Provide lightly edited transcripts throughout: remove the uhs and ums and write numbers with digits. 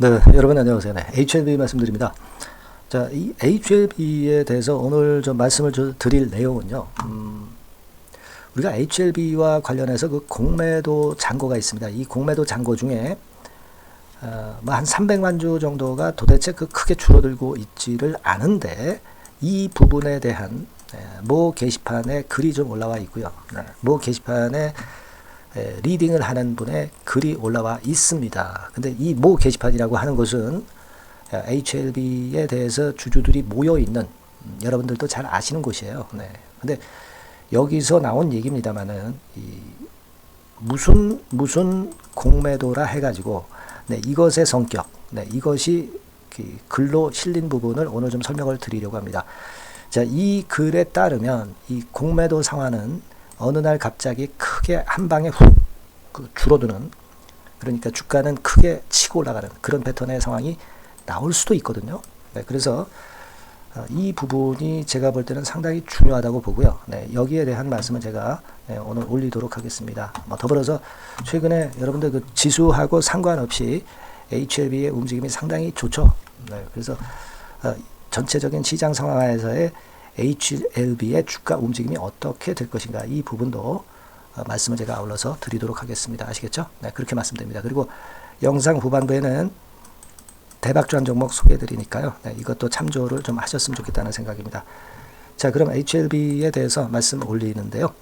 네, 여러분 안녕하세요. 네, HLB 말씀드립니다. 자, 이 HLB에 대해서 오늘 좀 말씀을 드릴 내용은요. 우리가 HLB와 관련해서 그 공매도 잔고가 있습니다. 이 공매도 잔고 중에 뭐 한 300만 주 정도가 도대체 그 크게 줄어들고 있지를 않은데 이 부분에 대한 모 게시판에 글이 좀 올라와 있고요. 모 게시판에 리딩을 하는 분의 글이 올라와 있습니다. 근데 이 모 게시판이라고 하는 것은 HLB에 대해서 주주들이 모여 있는 여러분들도 잘 아시는 곳이에요. 네. 근데 여기서 나온 얘기입니다만은 무슨 공매도라 해가지고 이것의 성격, 이것이 글로 실린 부분을 오늘 좀 설명을 드리려고 합니다. 자, 이 글에 따르면 이 공매도 상환은 어느 날 갑자기 크게 한 방에 훅 줄어드는, 그러니까 주가는 크게 치고 올라가는 그런 패턴의 상황이 나올 수도 있거든요. 그래서 이 부분이 제가 볼 때는 상당히 중요하다고 보고요. 여기에 대한 말씀을 제가 오늘 올리도록 하겠습니다. 더불어서 최근에 여러분들 그 지수하고 상관없이 HLB의 움직임이 상당히 좋죠. 그래서 전체적인 시장 상황에서의 HLB의 주가 움직임이 어떻게 될 것인가, 이 부분도 말씀을 제가 아울러서 드리도록 하겠습니다. 아시겠죠? 그렇게 말씀드립니다. 그리고 영상 후반부에는 대박주한 종목 소개해 드리니까요. 이것도 참조를 좀 하셨으면 좋겠다는 생각입니다. 자, 그럼 HLB에 대해서 말씀 올리는데요.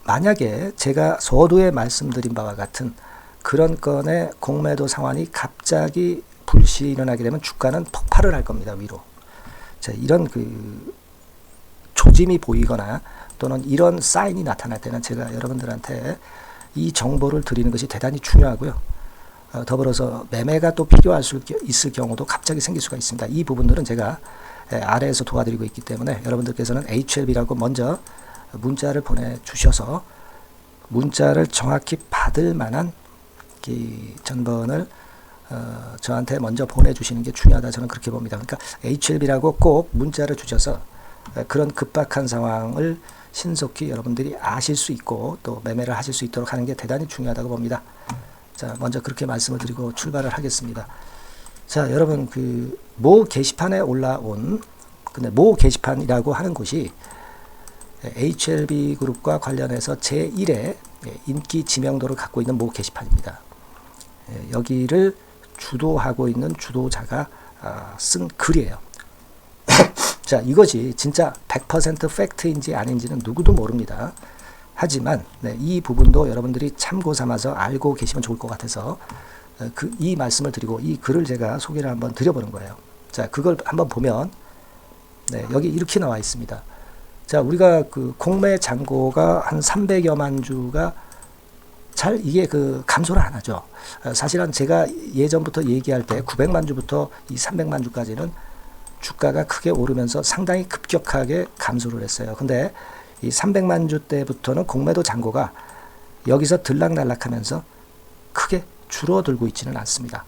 만약에 제가 서두에 말씀드린 바와 같은 그런 건의 공매도 상환이 갑자기 불시 일어나게 되면 주가는 폭발을 할 겁니다. 위로. 자, 이런 조짐이 보이거나 또는 이런 사인이 나타날 때는 제가 여러분들한테 이 정보를 드리는 것이 대단히 중요하고요. 더불어서 매매가 또 필요할 수 있을 경우도 갑자기 생길 수가 있습니다. 이 부분들은 제가 아래에서 도와드리고 있기 때문에 여러분들께서는 HLB라고 먼저 문자를 보내주셔서 문자를 정확히 받을 만한 전번을 저한테 먼저 보내주시는 게 중요하다, 저는 그렇게 봅니다. 그러니까 HLB라고 꼭 문자를 주셔서 그런 급박한 상황을 신속히 여러분들이 아실 수 있고 또 매매를 하실 수 있도록 하는 게 대단히 중요하다고 봅니다. 자, 먼저 그렇게 말씀을 드리고 출발을 하겠습니다. 자, 여러분 모 게시판에 올라온, 근데 모 게시판이라고 하는 곳이 HLB 그룹과 관련해서 제1의 인기 지명도를 갖고 있는 모 게시판입니다. 여기를 주도하고 있는 주도자가 쓴 글이에요. 자, 이것이 진짜 100% 팩트인지 아닌지는 누구도 모릅니다. 하지만 이 부분도 여러분들이 참고 삼아서 알고 계시면 좋을 것 같아서 이 말씀을 드리고 이 글을 제가 소개를 한번 드려보는 거예요. 자, 그걸 한번 보면 여기 이렇게 나와 있습니다. 자, 우리가 공매 잔고가 한 300여만 주가 잘 이게 감소를 안 하죠. 사실은 제가 예전부터 얘기할 때 900만 주부터 이 300만 주까지는 주가가 크게 오르면서 상당히 급격하게 감소를 했어요. 근데 이 300만 주 때부터는 공매도 잔고가 여기서 들락날락하면서 크게 줄어들고 있지는 않습니다.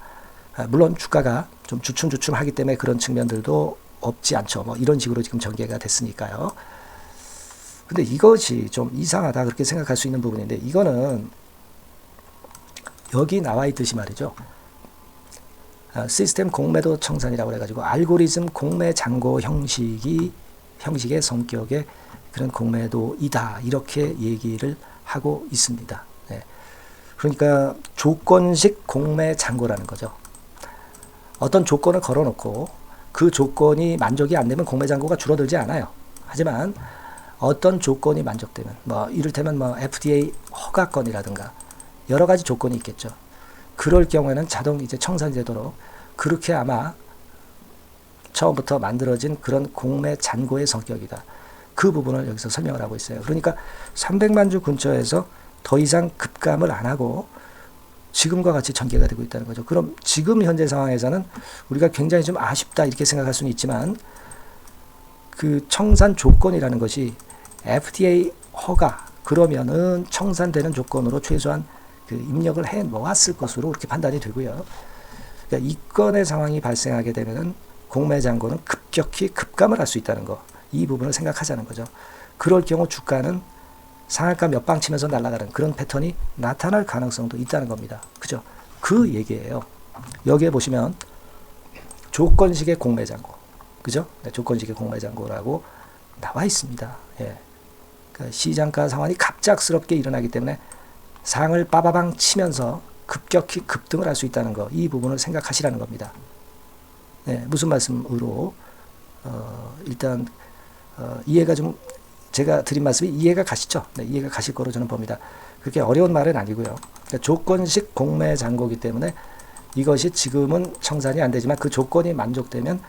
물론 주가가 좀 주춤주춤하기 때문에 그런 측면들도 없지 않죠. 뭐 이런 식으로 지금 전개가 됐으니까요. 근데 이것이 좀 이상하다 그렇게 생각할 수 있는 부분인데, 이거는 여기 나와 있듯이 말이죠. 시스템 공매도 청산이라고 해가지고 알고리즘 공매 잔고 형식의 성격의 그런 공매도이다, 이렇게 얘기를 하고 있습니다. 그러니까 조건식 공매 잔고라는 거죠. 어떤 조건을 걸어놓고 그 조건이 만족이 안 되면 공매 잔고가 줄어들지 않아요. 하지만 어떤 조건이 만족되면, 이를테면 FDA 허가건이라든가 여러 가지 조건이 있겠죠. 그럴 경우에는 자동 이제 청산제도로 그렇게 아마 처음부터 만들어진 그런 공매 잔고의 성격이다. 그 부분을 여기서 설명을 하고 있어요. 그러니까 300만 주 근처에서 더 이상 급감을 안 하고 지금과 같이 전개가 되고 있다는 거죠. 그럼 지금 현재 상황에서는 우리가 굉장히 좀 아쉽다 이렇게 생각할 수는 있지만, 청산 조건이라는 것이 FDA 허가, 그러면은 청산되는 조건으로 최소한 입력을 해 놓았을 것으로 그렇게 판단이 되고요. 그러니까 이 건의 상황이 발생하게 되면은 공매 잔고는 급격히 급감을 할 수 있다는 거, 이 부분을 생각하자는 거죠. 그럴 경우 주가는 상한가 몇 방 치면서 날아가는 그런 패턴이 나타날 가능성도 있다는 겁니다. 그죠? 그 얘기예요. 여기에 보시면 조건식의 공매장고, 그죠? 네, 조건식의 공매장고라고 나와 있습니다. 예. 그러니까 시장가 상황이 갑작스럽게 일어나기 때문에 상을 빠바방 치면서 급격히 급등을 할 수 있다는 거, 이 부분을 생각하시라는 겁니다. 네, 무슨 말씀으로 일단 이해가 좀, 제가 드린 말씀이 이해가 가시죠? 네, 이해가 가실 거로 저는 봅니다. 그렇게 어려운 말은 아니고요. 그러니까 조건식 공매장고이기 때문에 이것이 지금은 청산이 안 되지만 그 조건이 만족되면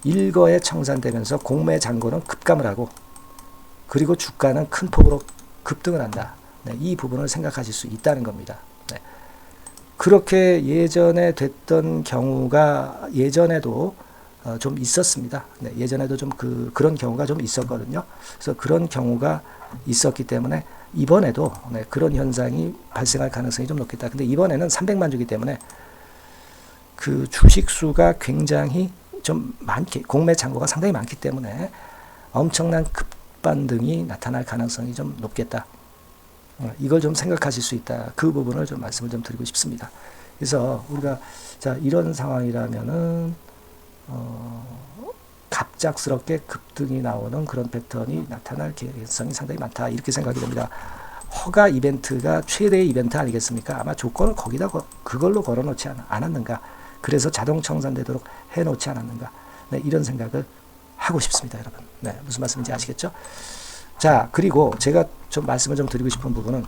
일거에 청산되면서 공매장고는 급감을 하고, 그리고 주가는 큰 폭으로 급등을 한다. 네, 이 부분을 생각하실 수 있다는 겁니다. 네. 그렇게 예전에 됐던 경우가 예전에도 좀 있었습니다. 네, 예전에도 좀 그런 경우가 좀 있었거든요. 그래서 그런 경우가 있었기 때문에 이번에도 네, 그런 현상이 발생할 가능성이 좀 높겠다. 근데 이번에는 300만 주기 때문에 그 주식 수가 굉장히 좀 많기, 공매 잔고가 상당히 많기 때문에 엄청난 급반등이 나타날 가능성이 좀 높겠다. 이걸 좀 생각하실 수 있다. 그 부분을 좀 말씀을 좀 드리고 싶습니다. 그래서 우리가 자 이런 상황이라면은 갑작스럽게 급등이 나오는 그런 패턴이 나타날 가능성이 상당히 많다. 이렇게 생각이 됩니다. 허가 이벤트가 최대의 이벤트 아니겠습니까? 아마 조건을 거기다 그걸로 걸어놓지 않았는가. 그래서 자동 청산되도록 해놓지 않았는가. 네, 이런 생각을 하고 싶습니다, 여러분. 네, 무슨 말씀인지 아시겠죠? 자, 그리고 제가 좀 말씀을 좀 드리고 싶은 부분은,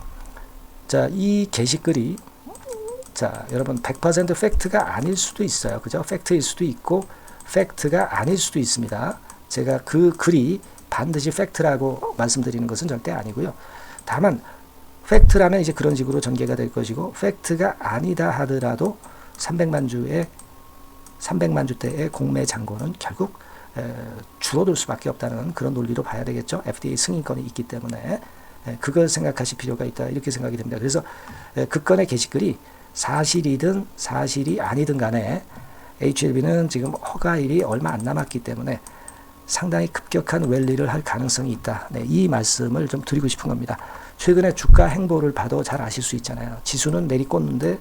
자, 이 게시글이, 자, 여러분 100% 팩트가 아닐 수도 있어요. 그죠? 팩트일 수도 있고, 팩트가 아닐 수도 있습니다. 제가 그 글이 반드시 팩트라고 말씀드리는 것은 절대 아니고요. 다만, 팩트라면 이제 그런 식으로 전개가 될 것이고, 팩트가 아니다 하더라도 300만 주대의 공매 잔고는 결국 줄어들 수밖에 없다는 그런 논리로 봐야 되겠죠. FDA 승인권이 있기 때문에 그걸 생각하실 필요가 있다. 이렇게 생각이 됩니다. 그래서 그 건의 게시글이 사실이든 사실이 아니든 간에 HLB는 지금 허가일이 얼마 안 남았기 때문에 상당히 급격한 랠리를 할 가능성이 있다. 네, 이 말씀을 좀 드리고 싶은 겁니다. 최근에 주가 행보를 봐도 잘 아실 수 있잖아요. 지수는 내리꽂는데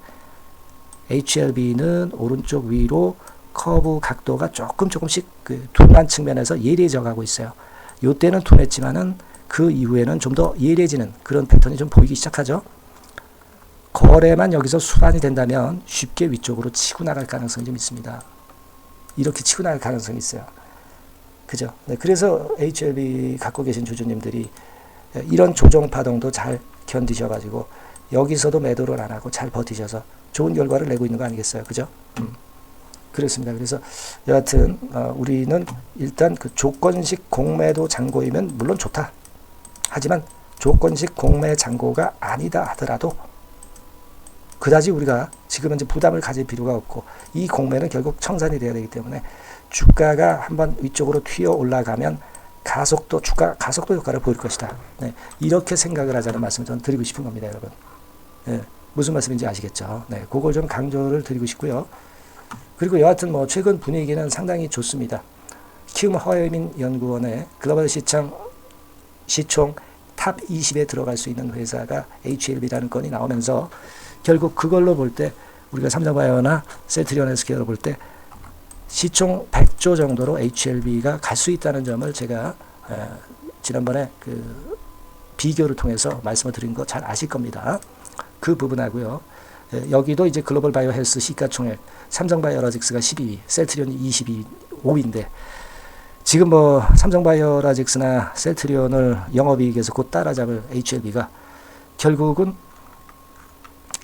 HLB는 오른쪽 위로 커브 각도가 조금씩 그 둔한 측면에서 예리해져 가고 있어요. 이때는 둔했지만은 그 이후에는 좀 더 예리해지는 그런 패턴이 좀 보이기 시작하죠. 거래만 여기서 수반이 된다면 쉽게 위쪽으로 치고 나갈 가능성이 좀 있습니다. 이렇게 치고 나갈 가능성이 있어요. 그죠? 네, 그래서 HLB 갖고 계신 주주님들이 이런 조정 파동도 잘 견디셔가지고 여기서도 매도를 안 하고 잘 버티셔서 좋은 결과를 내고 있는 거 아니겠어요? 그죠? 그렇습니다. 그래서 여하튼 우리는 일단 그 조건식 공매도 잔고이면 물론 좋다. 하지만 조건식 공매 잔고가 아니다 하더라도 그다지 우리가 지금 현재 부담을 가질 필요가 없고, 이 공매는 결국 청산이 되어야 되기 때문에 주가가 한번 위쪽으로 튀어 올라가면 주가 가속도 효과를 보일 것이다. 네, 이렇게 생각을 하자는 말씀을 저는 드리고 싶은 겁니다, 여러분. 네, 무슨 말씀인지 아시겠죠? 네, 그걸 좀 강조를 드리고 싶고요. 그리고 여하튼 뭐 최근 분위기는 상당히 좋습니다. 키움 허여민 연구원의 글로벌 시총 탑 20에 들어갈 수 있는 회사가 HLB라는 건이 나오면서 결국 그걸로 볼 때 우리가 삼성바이오나 셀트리온 헬스케어로 볼 때 시총 100조 정도로 HLB가 갈 수 있다는 점을 제가 지난번에 그 비교를 통해서 말씀을 드린 거 잘 아실 겁니다. 그 부분하고요. 여기도 이제 글로벌 바이오 헬스 시가총액 삼성바이오로직스가 12위, 셀트리온이 25위인데 지금 뭐 삼성바이오로직스나 셀트리온을 영업이익에서 곧 따라잡을 HLB가 결국은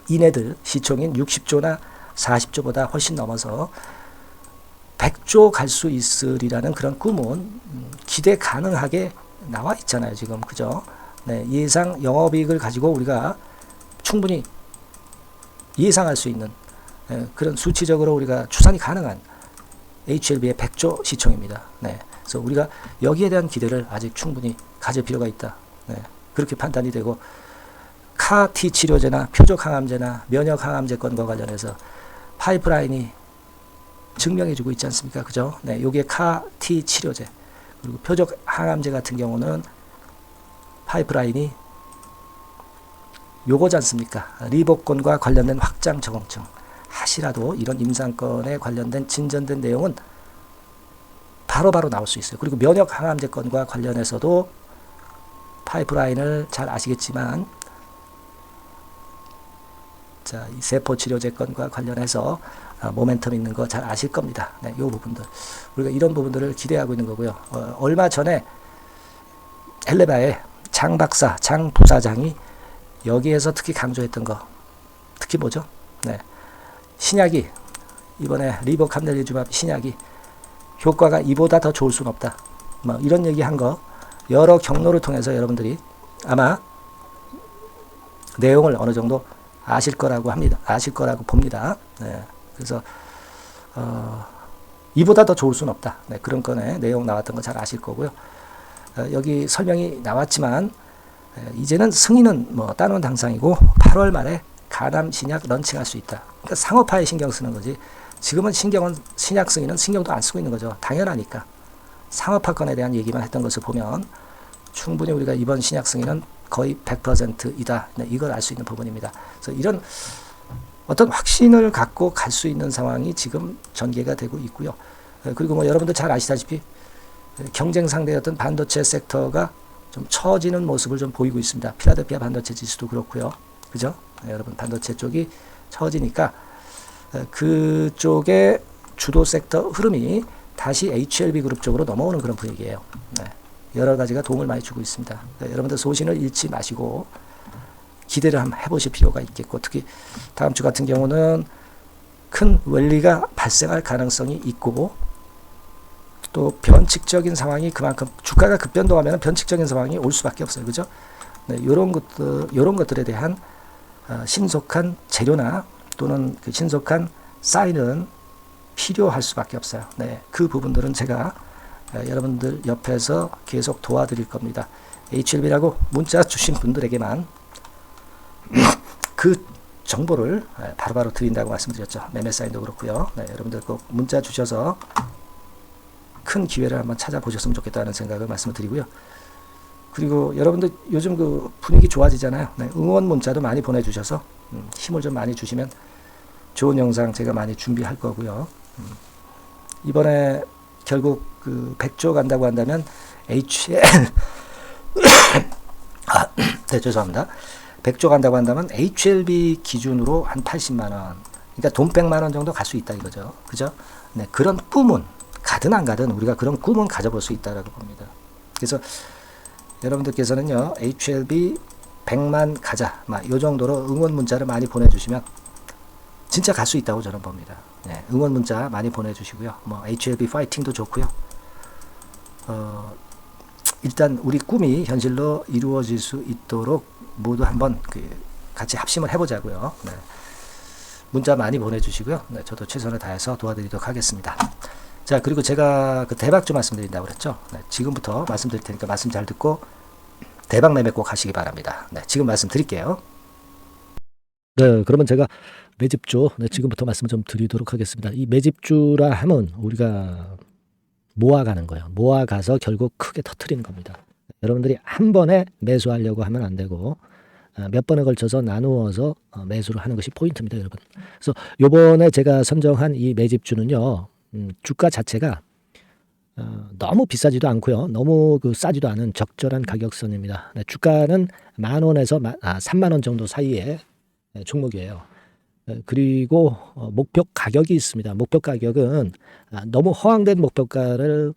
이네들 시총인 60조나 40조보다 훨씬 넘어서 100조 갈 수 있으리라는 그런 꿈은 기대 가능하게 나와 있잖아요, 지금. 그죠? 네, 예상 영업이익을 가지고 우리가 충분히 예상할 수 있는 그런 수치적으로 우리가 추산이 가능한 HLB의 100조 시총입니다. 네. 그래서 우리가 여기에 대한 기대를 아직 충분히 가질 필요가 있다. 네. 그렇게 판단이 되고, CAR-T 치료제나 표적 항암제나 면역 항암제건과 관련해서 파이프라인이 증명해주고 있지 않습니까? 그죠? 네. 요게 CAR-T 치료제. 그리고 표적 항암제 같은 경우는 파이프라인이 요거지 않습니까? 리복권과 관련된 확장 적응증. 하시라도 이런 임상건에 관련된 진전된 내용은 바로바로 나올 수 있어요. 그리고 면역 항암제 건과 관련해서도 파이프라인을 잘 아시겠지만, 자, 이 세포 치료제 건과 관련해서 모멘텀 있는 거 잘 아실 겁니다. 네, 이 부분들 우리가 이런 부분들을 기대하고 있는 거고요. 얼마 전에 엘레바의 장 박사, 장 부사장이 여기에서 특히 강조했던 거, 특히 뭐죠? 네, 신약이 이번에 리보캄넬리주밥 신약이 효과가 이보다 더 좋을 수는 없다. 뭐 이런 얘기한 거 여러 경로를 통해서 여러분들이 아마 내용을 어느 정도 아실 거라고 합니다. 아실 거라고 봅니다. 네, 그래서 이보다 더 좋을 수는 없다. 네, 그런 건에 내용 나왔던 거 잘 아실 거고요. 여기 설명이 나왔지만 이제는 승인은 뭐 따놓은 당상이고 8월 말에 간암 신약 런칭할 수 있다. 그러니까 상업화에 신경 쓰는 거지. 지금은 신약 승인은 신경도 안 쓰고 있는 거죠. 당연하니까. 상업화건에 대한 얘기만 했던 것을 보면 충분히 우리가 이번 신약 승인은 거의 100%이다. 네, 이걸 알 수 있는 부분입니다. 그래서 이런 어떤 확신을 갖고 갈 수 있는 상황이 지금 전개가 되고 있고요. 그리고 뭐 여러분들 잘 아시다시피 경쟁 상대였던 반도체 섹터가 좀 처지는 모습을 좀 보이고 있습니다. 필라델피아 반도체 지수도 그렇고요. 그죠? 네, 여러분 반도체 쪽이 처지니까 그쪽의 주도 섹터 흐름이 다시 HLB 그룹 쪽으로 넘어오는 그런 분위기예요. 네, 여러 가지가 도움을 많이 주고 있습니다. 네, 여러분들 소신을 잃지 마시고 기대를 한번 해보실 필요가 있겠고, 특히 다음 주 같은 경우는 큰 랠리가 발생할 가능성이 있고, 또 변칙적인 상황이 그만큼 주가가 급변동하면 변칙적인 상황이 올 수밖에 없어요. 그죠? 네, 이런 것들에 대한 신속한 재료나 또는 그 신속한 사인은 필요할 수밖에 없어요. 네, 그 부분들은 제가 여러분들 옆에서 계속 도와드릴 겁니다. HLB라고 문자 주신 분들에게만 그 정보를 바로바로 드린다고 말씀드렸죠. 매매 사인도 그렇고요. 네, 여러분들 꼭 문자 주셔서 큰 기회를 한번 찾아보셨으면 좋겠다는 생각을 말씀을 드리고요. 그리고 여러분들 요즘 그 분위기 좋아지잖아요. 네, 응원 문자도 많이 보내주셔서 힘을 좀 많이 주시면 좋은 영상 제가 많이 준비할 거고요. 이번에 결국 그 100조 간다고 한다면 네, 죄송합니다. 100조 간다고 한다면 HLB 기준으로 한 80만 원, 그러니까 돈 100만 원 정도 갈 수 있다 이거죠. 그죠? 네, 그런 꿈은 가든 안 가든 우리가 그런 꿈은 가져볼 수 있다라고 봅니다. 그래서 여러분들께서는요, HLB 100만 가자, 막 요 정도로 응원 문자를 많이 보내주시면 진짜 갈 수 있다고 저는 봅니다. 네, 응원 문자 많이 보내주시고요. 뭐 HLB 파이팅도 좋고요. 일단 우리 꿈이 현실로 이루어질 수 있도록 모두 한번 같이 합심을 해보자고요. 네, 문자 많이 보내주시고요. 네, 저도 최선을 다해서 도와드리도록 하겠습니다. 자, 그리고 제가 그 대박주 말씀드린다고 그랬죠. 네, 지금부터 말씀드릴 테니까 말씀 잘 듣고 대박 매매 꼭 하시기 바랍니다. 네, 지금 말씀드릴게요. 네, 그러면 제가 매집주, 네, 지금부터 말씀 좀 드리도록 하겠습니다. 이 매집주라 하면 우리가 모아가는 거예요. 모아가서 결국 크게 터트리는 겁니다. 여러분들이 한 번에 매수하려고 하면 안 되고 몇 번에 걸쳐서 나누어서 매수를 하는 것이 포인트입니다, 여러분. 그래서 요번에 제가 선정한 이 매집주는요, 주가 자체가 너무 비싸지도 않고요, 너무 싸지도 않은 적절한 가격선입니다. 네, 주가는 10,000원에서 30,000원 정도 사이의 종목이에요. 그리고 목표 가격이 있습니다. 목표 가격은 너무 허황된 목표가를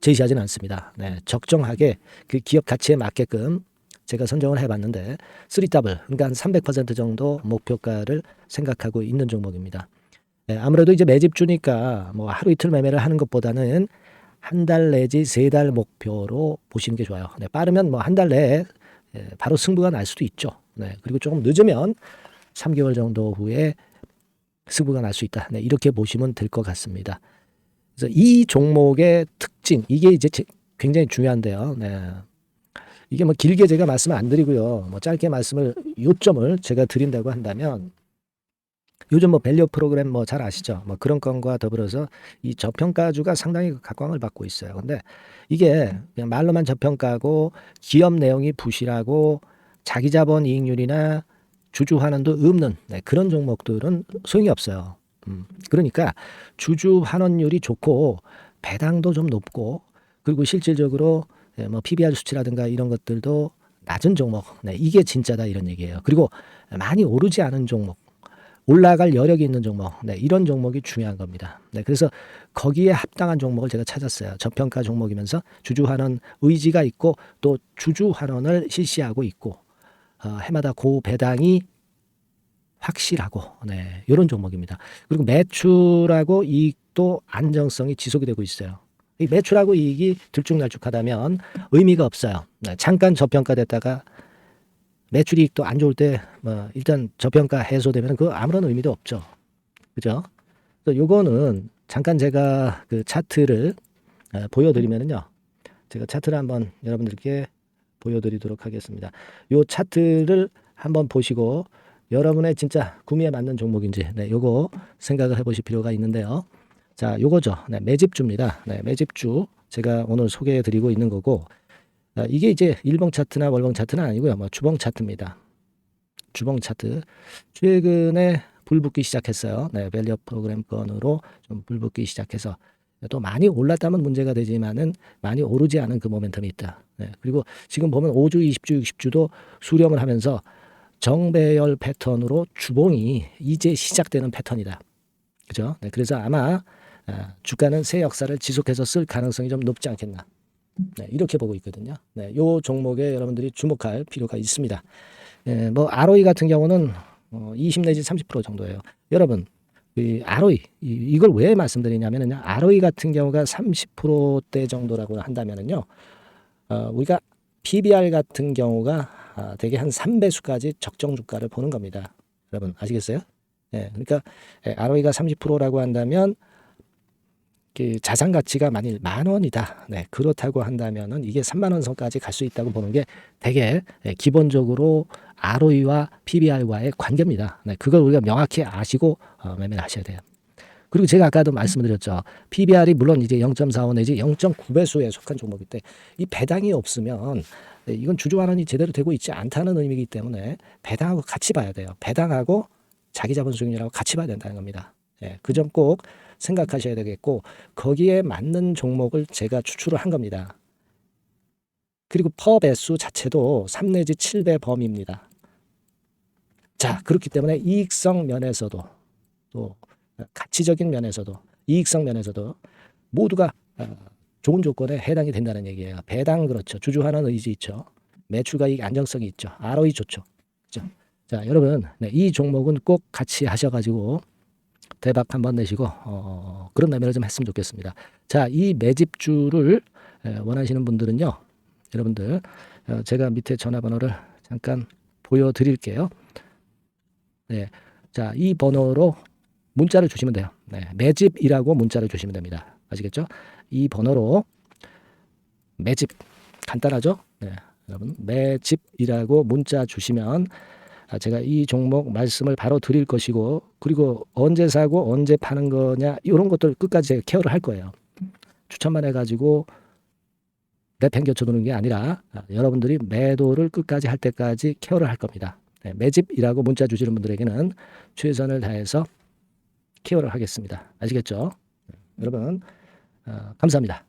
제시하지는 않습니다. 네, 적정하게 그 기업 가치에 맞게끔 제가 선정을 해봤는데 3더블, 그러니까 한 300% 정도 목표가를 생각하고 있는 종목입니다. 네, 아무래도 이제 매집주니까 뭐 하루 이틀 매매를 하는 것보다는 한 달 내지 3달 목표로 보시는 게 좋아요. 네, 빠르면 뭐 한 달 내에 바로 승부가 날 수도 있죠. 네, 그리고 조금 늦으면 3개월 정도 후에 승부가 날 수 있다. 네, 이렇게 보시면 될 것 같습니다. 그래서 이 종목의 특징, 이게 이제 굉장히 중요한데요. 네, 이게 뭐 길게 제가 말씀을 안 드리고요. 뭐 짧게 요점을 제가 드린다고 한다면, 요즘 뭐 밸류 프로그램 뭐 잘 아시죠? 뭐 그런 건과 더불어서 이 저평가주가 상당히 각광을 받고 있어요. 근데 이게 그냥 말로만 저평가고 기업 내용이 부실하고 자기 자본 이익률이나 주주 환원도 없는 그런 종목들은 소용이 없어요. 그러니까 주주 환원율이 좋고 배당도 좀 높고 그리고 실질적으로 뭐 PBR 수치라든가 이런 것들도 낮은 종목, 이게 진짜다 이런 얘기예요. 그리고 많이 오르지 않은 종목, 올라갈 여력이 있는 종목, 이런 종목이 중요한 겁니다. 그래서 거기에 합당한 종목을 제가 찾았어요. 저평가 종목이면서 주주 환원 의지가 있고 또 주주 환원을 실시하고 있고 해마다 고배당이 확실하고 이런 종목입니다. 그리고 매출하고 이익도 안정성이 지속이 되고 있어요. 이 매출하고 이익이 들쭉날쭉하다면 의미가 없어요. 잠깐 저평가됐다가 매출 이익도 안 좋을 때 일단 저평가 해소되면 그 아무런 의미도 없죠. 그죠? 그래서 요거는 잠깐 제가 그 차트를 보여드리면은요. 제가 차트를 한번 여러분들께 보여드리도록 하겠습니다. 요 차트를 한번 보시고 여러분의 진짜 구미에 맞는 종목인지 요거 생각을 해보실 필요가 있는데요. 자, 요거죠. 매집주입니다. 매집주 제가 오늘 소개해드리고 있는 거고 이게 이제 일봉 차트나 월봉 차트는 아니고요. 주봉 차트입니다. 주봉 차트 최근에 불붙기 시작했어요. 밸류업 프로그램 건으로 좀 불붙기 시작해서 또 많이 올랐다면 문제가 되지만은 많이 오르지 않은 그 모멘텀이 있다. 그리고 지금 보면 5주, 20주, 60주도 수렴을 하면서 정배열 패턴으로 주봉이 이제 시작되는 패턴이다. 그죠? 그래서 아마 주가는 새 역사를 지속해서 쓸 가능성이 좀 높지 않겠나. 이렇게 보고 있거든요. 요 종목에 여러분들이 주목할 필요가 있습니다. 뭐 ROE 같은 경우는 20 내지 30% 정도예요. 여러분, 이 ROE 이걸 왜 말씀드리냐면요. ROE 같은 경우가 30%대 정도라고 한다면은요. 우리가 PBR 같은 경우가 대개 한 3배수까지 적정 주가를 보는 겁니다. 여러분 아시겠어요? 그러니까 ROE가 30%라고 한다면 그 자산 가치가 만일 10,000원이다. 그렇다고 한다면은 이게 30,000원 선까지 갈 수 있다고 보는 게 되게 기본적으로 ROE와 PBR과의 관계입니다. 그걸 우리가 명확히 아시고 매매를 하셔야 돼요. 그리고 제가 아까도 말씀드렸죠. PBR이 물론 이제 0.45 내지 0.9배수에 속한 종목인데 이 배당이 없으면 이건 주주 환원이 제대로 되고 있지 않다는 의미이기 때문에 배당하고 같이 봐야 돼요. 배당하고 자기 자본 수익률하고 같이 봐야 된다는 겁니다. 그 점 꼭 생각하셔야 되겠고 거기에 맞는 종목을 제가 추출을 한 겁니다. 그리고 퍼 배수 자체도 3 내지 7배 범위입니다. 자, 그렇기 때문에 이익성 면에서도 또 가치적인 면에서도 이익성 면에서도 모두가 좋은 조건에 해당이 된다는 얘기예요. 배당 그렇죠. 주주 환원 의지 있죠. 매출과 이익 안정성이 있죠. ROE 좋죠. 그렇죠? 자, 여러분 이 종목은 꼭 같이 하셔가지고 대박 한번 내시고 그런 매매를 좀 했으면 좋겠습니다. 자, 이 매집주를 원하시는 분들은요. 여러분들 제가 밑에 전화번호를 잠깐 보여드릴게요. 자, 이 번호로 문자를 주시면 돼요. 매집이라고 문자를 주시면 됩니다. 아시겠죠? 이 번호로 매집 간단하죠? 여러분 매집이라고 문자 주시면 제가 이 종목 말씀을 바로 드릴 것이고 그리고 언제 사고 언제 파는 거냐 이런 것들 끝까지 제가 케어를 할 거예요. 추천만 해가지고 내팽겨쳐 두는 게 아니라 여러분들이 매도를 끝까지 할 때까지 케어를 할 겁니다. 매집이라고 문자 주시는 분들에게는 최선을 다해서 케어를 하겠습니다. 아시겠죠? 여러분 감사합니다.